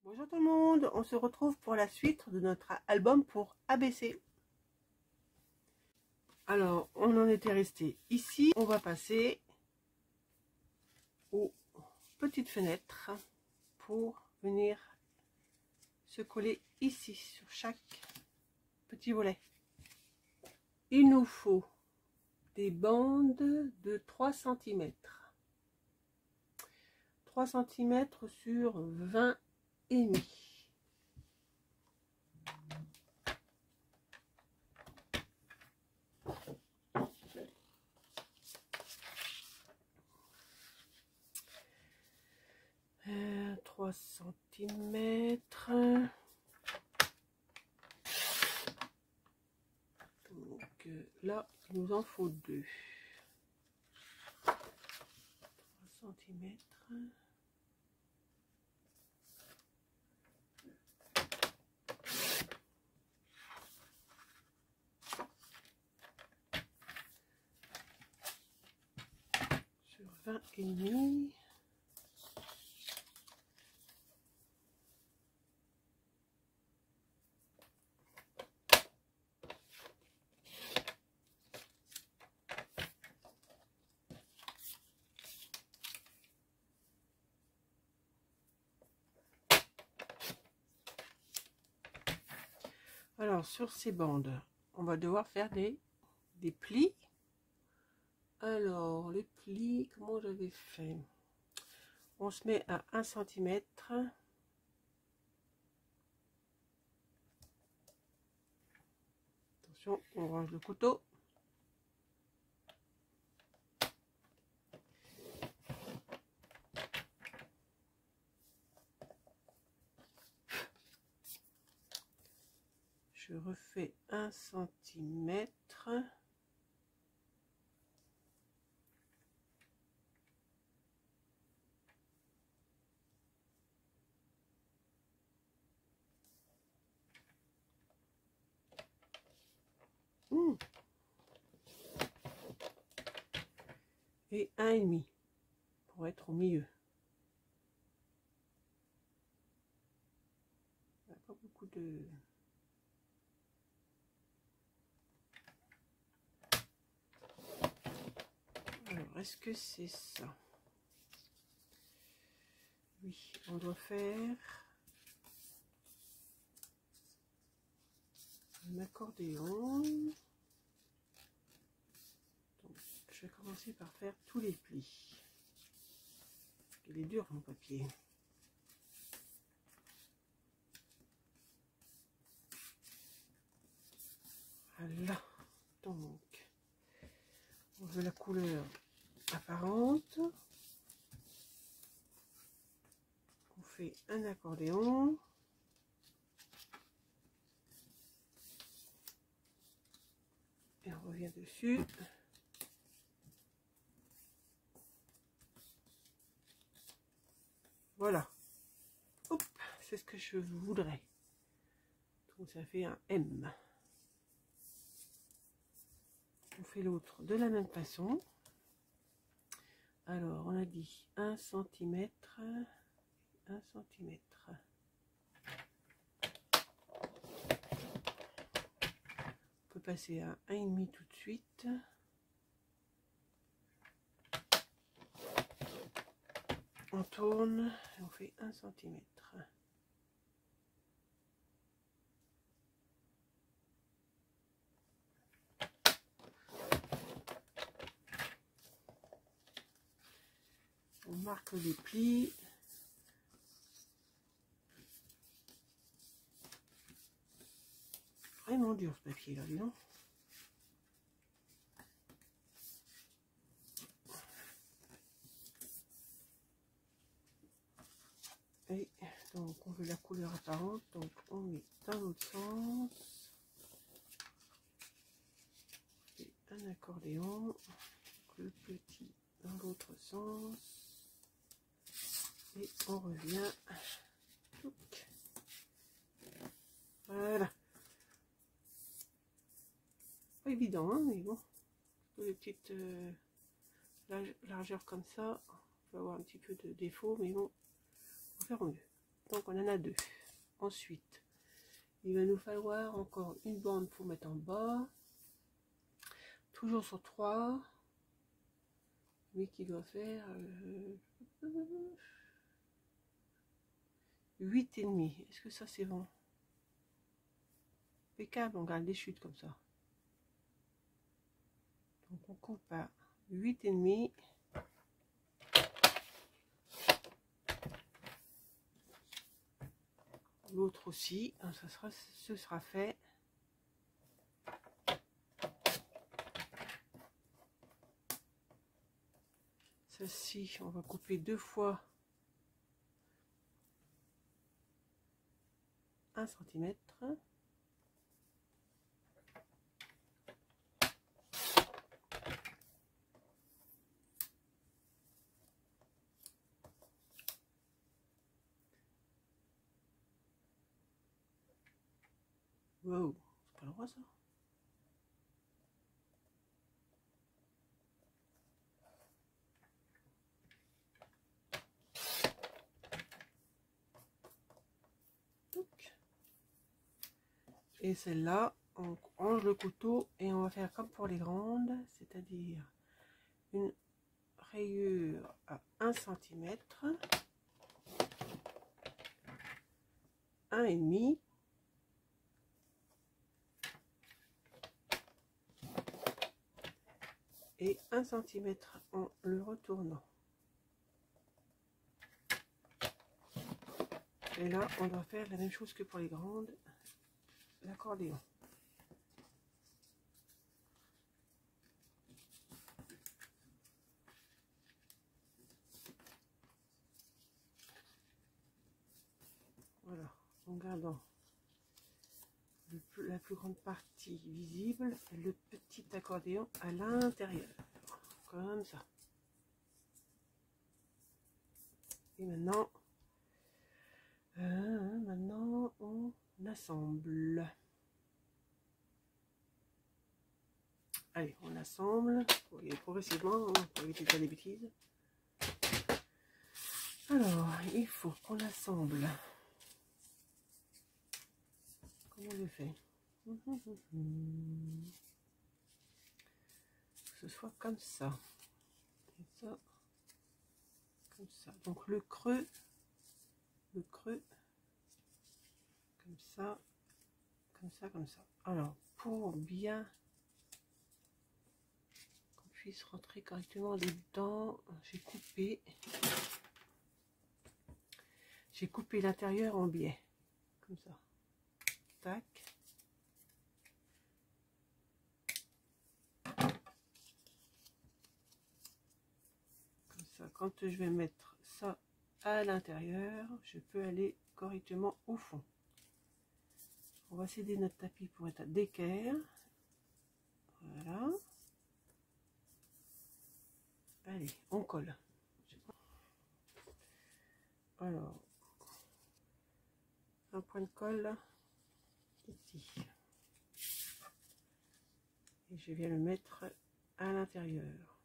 Bonjour tout le monde, on se retrouve pour la suite de notre album pour ABC. Alors, on en était resté ici. On va passer aux petites fenêtres pour venir se coller ici sur chaque petit volet. Il nous faut des bandes de 3 cm. 3 cm sur 20 et demi. Euh, 3 cm. Donc là, il nous en faut 2. 3 cm. Sur 20 et demi. Alors, sur ces bandes, on va devoir faire des plis. Alors, les plis, comment j'avais fait? On se met à 1 cm. Attention, on range le couteau. Je refais 1 cm. Et 1,5 pour être au milieu. Il n'y a pas beaucoup de... Alors, est-ce que c'est ça? Oui, on doit faire un accordéon. Donc, je vais commencer par faire tous les plis. Il est dur mon papier. Voilà. Donc, on veut la couleur apparente. On fait un accordéon. Et on revient dessus. Voilà. Hop, c'est ce que je voudrais. Donc ça fait un M. On fait l'autre de la même façon. Alors, on a dit 1 cm, 1 cm. On peut passer à 1,5 tout de suite. On tourne et on fait 1 cm. On marque les plis. Vraiment dur ce papier là, dis donc. Et donc on veut la couleur apparente, donc on met dans l'autre sens. Et un accordéon, donc le petit dans l'autre sens. Et on revient. Voilà. Pas évident, hein, mais bon. Les petites largeurs comme ça, on peut avoir un petit peu de défaut, mais bon, on va faire au mieux. Donc on en a 2. Ensuite, il va nous falloir encore une bande pour mettre en bas. Toujours sur 3. Mais qui doit faire 8,5. Est-ce que ça c'est bon? Impeccable, on garde les chutes comme ça. Donc on coupe à 8,5. L'autre aussi, ce sera fait. Celle-ci, on va couper 2 fois 1 cm. Wow, c'est pas le droit ça. Et celle-là, on range le couteau et on va faire comme pour les grandes, c'est-à-dire une rayure à 1 cm, 1,5. Et 1 cm en le retournant. Et là, on doit faire la même chose que pour les grandes, l'accordéon. Voilà, en gardant la plus grande partie visible, le petit accordéon à l'intérieur, comme ça. Et maintenant, on assemble. Allez, on assemble, progressivement, pour éviter de faire des bêtises. Alors, il faut qu'on assemble. Comment on le fait? Que ce soit comme ça. Et ça, comme ça. Donc le creux, comme ça, comme ça, comme ça. Alors, pour bien qu'on puisse rentrer correctement dedans, j'ai coupé l'intérieur en biais, comme ça. Tac. Comme ça, quand je vais mettre ça à l'intérieur, je peux aller correctement au fond. On va céder notre tapis pour être d'équerre. Voilà. Allez, on colle. Alors, un point de colle ici. Et je viens le mettre à l'intérieur.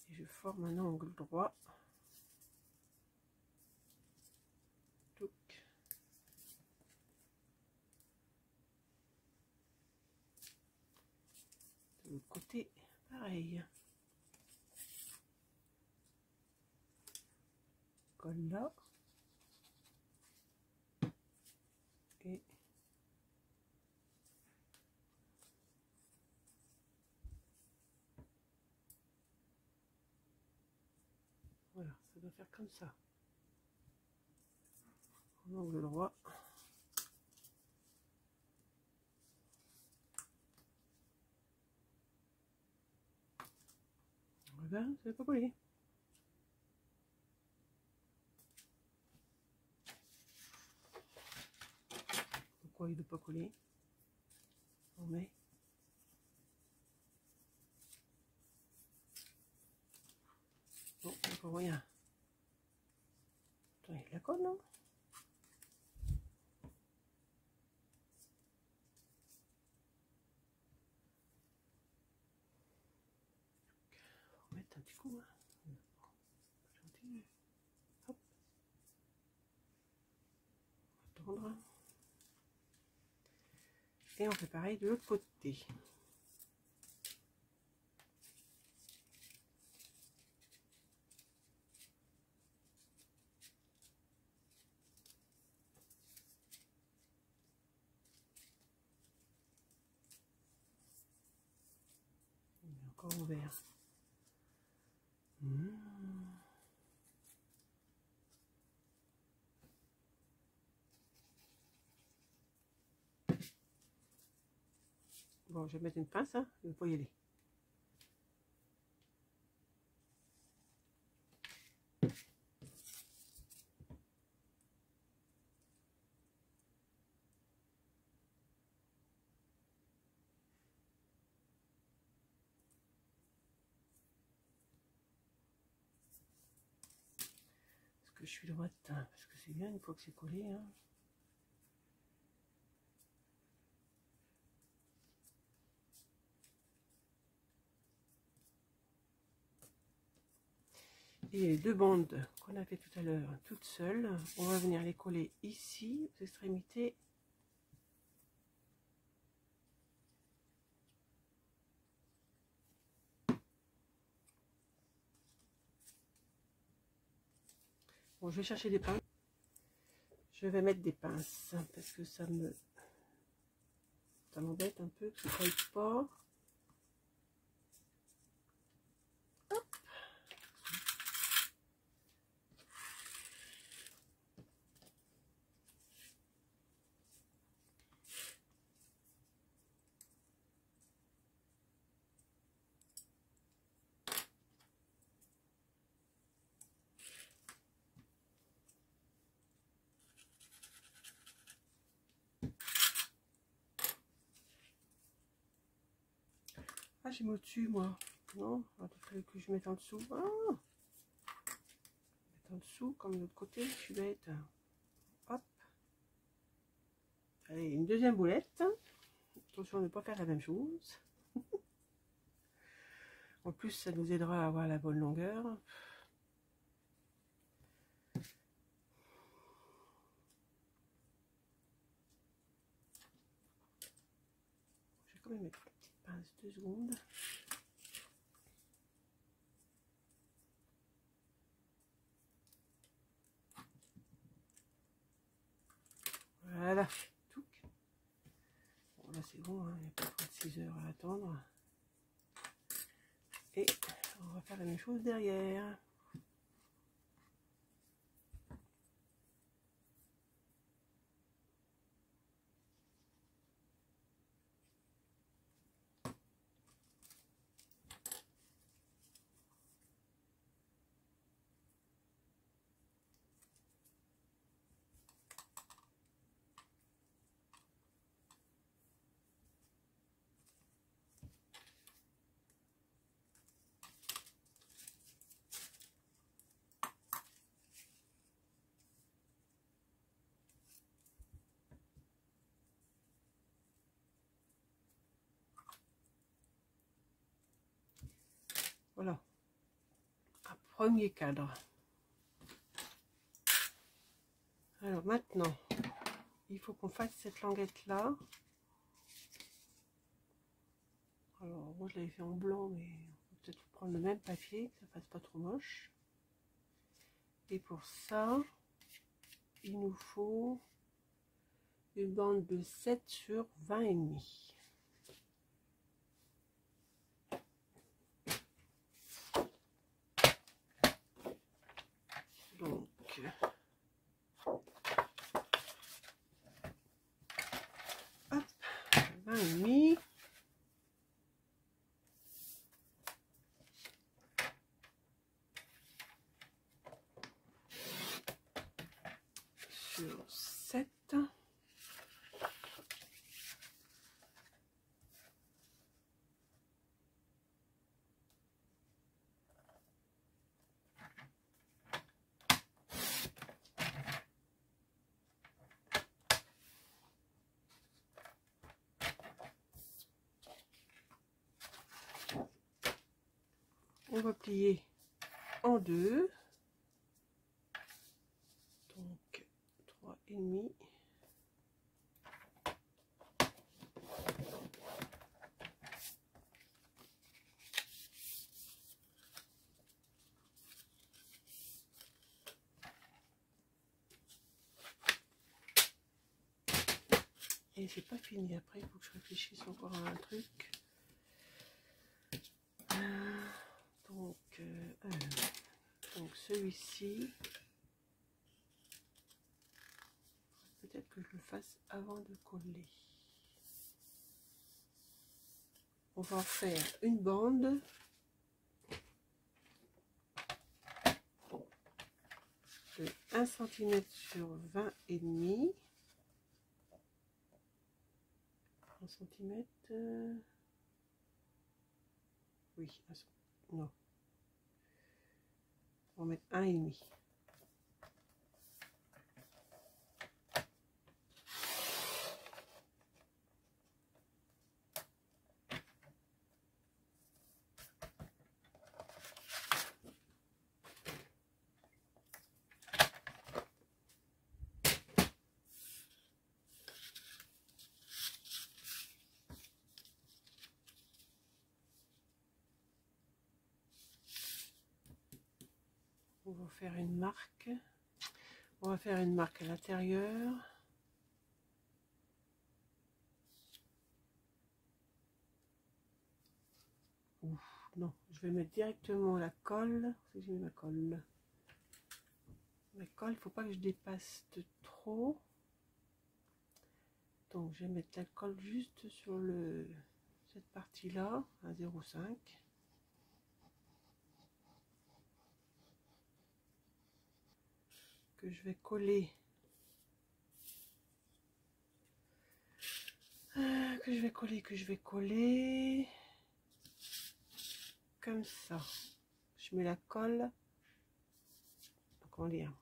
Et je forme un angle droit. Touc. De l'autre côté, pareil. Colle là. Et voilà, ça doit faire comme ça. En angle droit. Voilà, ça va pas coller. Pourquoi il ne veut pas coller? On met. Bon, encore rien. Attends, il la colle, non? On va mettre un petit coup. Hein. Hop. attendre. Et on fait pareil de l'autre côté. Il est encore ouvert. Bon, je vais mettre une pince, hein, il ne faut pas y aller. Parce que je suis droite, hein, parce que c'est bien une fois que c'est collé. Hein. Et les deux bandes qu'on a fait tout à l'heure toutes seules, on va venir les coller ici, aux extrémités. Bon, je vais chercher des pinces. Je vais mettre des pinces parce que ça m'embête un peu que ça ne colle pas. Hop. Ah, j'ai mis au-dessus, moi. Non, il fallait que je mette en dessous. Ah, mettre en dessous, comme de l'autre côté, je suis bête. Hop. Allez, une deuxième boulette. Attention de ne pas faire la même chose. En plus, ça nous aidera à avoir la bonne longueur. Je vais quand même mettre une petite pince 2 secondes. Voilà. Tout. Bon, là, c'est bon, hein, il n'y a pas 36 heures à attendre. Et on va faire la même chose derrière. Voilà, un premier cadre. Alors maintenant, il faut qu'on fasse cette languette là. Alors moi je l'avais fait en blanc, mais on peut peut-être prendre le même papier, que ça fasse pas trop moche. Et pour ça, il nous faut une bande de 7 sur 20,5. Donc, hop, 20,5. Sur 7. On va plier en deux, donc 3,5. Et c'est pas fini, après il faut que je réfléchisse encore à un truc. Donc celui-ci, peut-être que je le fasse avant de coller. On va en faire une bande de 1 cm sur 20 et demi. 1 cm, oui, non, on va mettre 1,5. On va faire une marque. On va faire une marque à l'intérieur. Non, je vais mettre directement la colle. Si j'ai mis ma colle. La colle, il ne faut pas que je dépasse de trop. Donc je vais mettre la colle juste sur cette partie-là, à 0,5. Que je vais coller. Que je vais coller. Comme ça. Je mets la colle. Comment dire?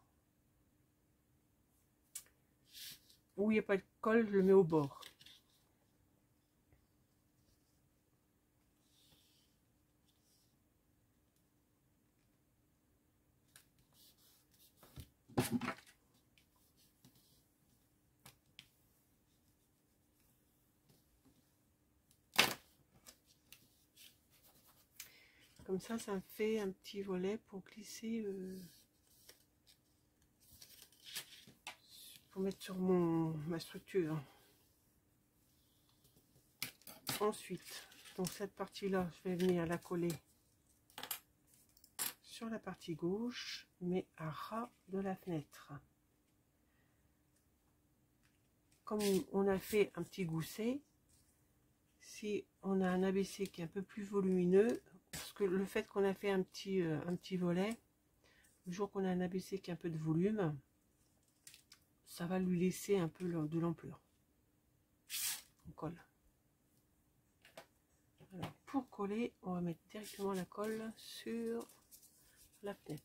Où il n'y a pas de colle, je le mets au bord. Comme ça me fait un petit volet pour glisser, pour mettre sur ma structure. Ensuite, donc cette partie-là, je vais venir la coller sur la partie gauche, mais à ras de la fenêtre. Comme on a fait un petit gousset, si on a un ABC qui est un peu plus volumineux, parce que le fait qu'on a fait un petit volet, le jour qu'on a un ABC qui a un peu de volume, ça va lui laisser un peu de l'ampleur. On colle. Alors, pour coller, on va mettre directement la colle sur la fenêtre.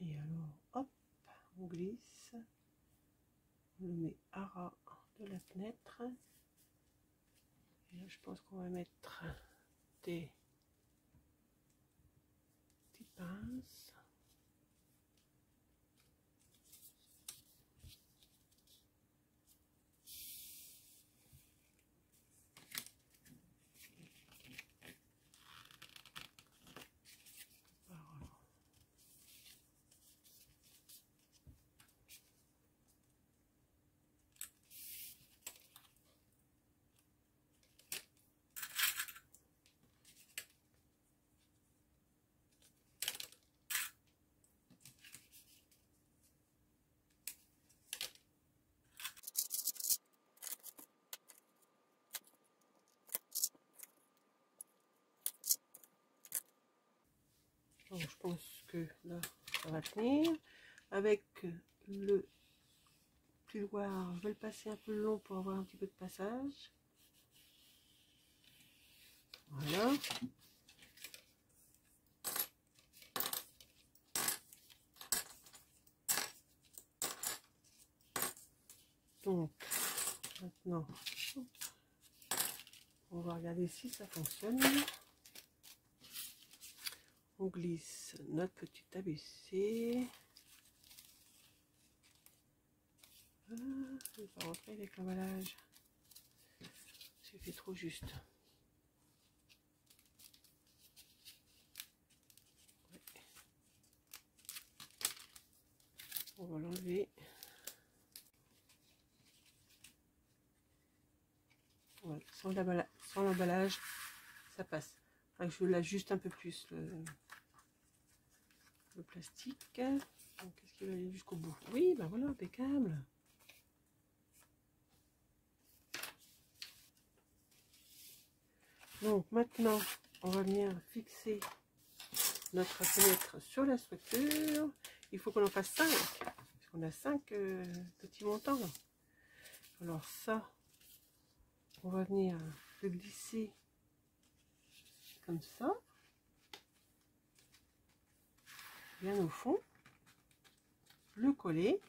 Et alors, hop, on glisse, on le met à ras de la fenêtre. Et là, je pense qu'on va mettre des petites pinces. Donc, je pense que là, ça va tenir. Avec le plioir, je vais le passer un peu long pour avoir un petit peu de passage. Voilà. Donc, maintenant, On va regarder si ça fonctionne. On glisse notre petit ABC. Ah, je ne vais pas rentrer avec l'emballage. C'est fait trop juste. Ouais. On va l'enlever. Voilà. Sans l'emballage, ça passe. Enfin, je l'ajuste un peu plus le plastique. Qu'est-ce qu'il va aller jusqu'au bout? Oui, ben voilà, impeccable. Donc maintenant, on va venir fixer notre fenêtre sur la structure. Il faut qu'on en fasse 5, parce qu'on a 5 petits montants. Alors ça, on va venir le glisser comme ça, bien au fond, le coller,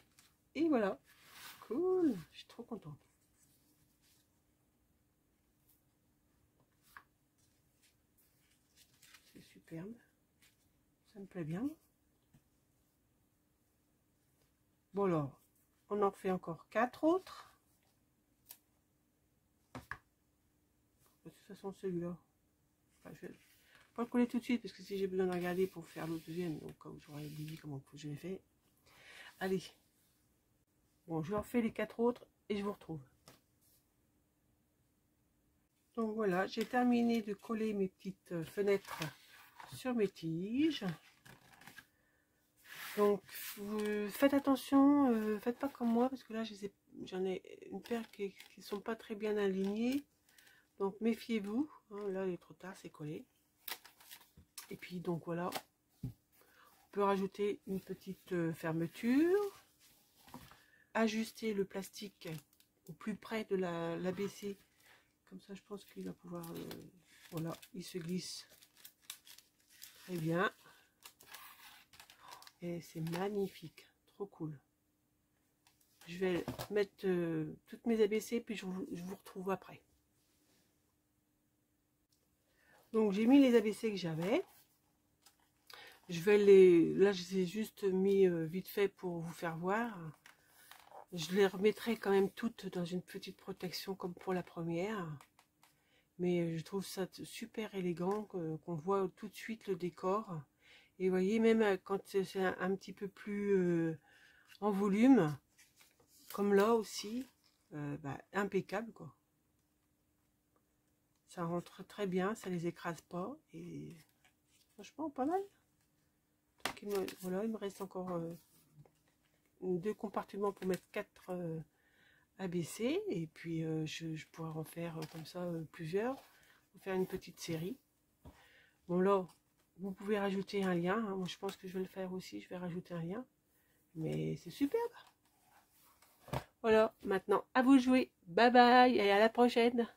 et voilà. Cool, je suis trop contente. C'est superbe, ça me plaît bien. Bon alors, on en fait encore 4 autres. De toute façon, celui-là, enfin, je vais pas le coller tout de suite, parce que si j'ai besoin de regarder pour faire le deuxième, donc comme j'aurais oublié comment je l'ai fait. Allez, bon, je refais les 4 autres et je vous retrouve. Donc voilà, j'ai terminé de coller mes petites fenêtres sur mes tiges. Donc faites attention, faites pas comme moi, parce que là j'en ai une paire qui sont pas très bien alignées. Donc méfiez-vous, hein, là il est trop tard, c'est collé. Et puis donc voilà, on peut rajouter une petite fermeture, ajuster le plastique au plus près de l'ABC, comme ça je pense qu'il va pouvoir, voilà, il se glisse très bien. Et c'est magnifique, trop cool. Je vais mettre toutes mes ABC, puis je vous retrouve après. Donc j'ai mis les ABC que j'avais. Je vais là je les ai juste mis vite fait pour vous faire voir. Je les remettrai quand même toutes dans une petite protection comme pour la première. Mais je trouve ça super élégant, qu'on voit tout de suite le décor. Et vous voyez, même quand c'est un petit peu plus en volume, comme là aussi, impeccable quoi. Ça rentre très bien, ça les écrase pas et franchement pas mal. Donc, voilà, il me reste encore 2 compartiments pour mettre 4 ABC et puis je pourrais en faire comme ça plusieurs, faire une petite série. Bon là, vous pouvez rajouter un lien, hein. Moi je pense que je vais le faire aussi, je vais rajouter un lien, mais c'est superbe. Voilà, maintenant à vous de jouer, bye bye et à la prochaine.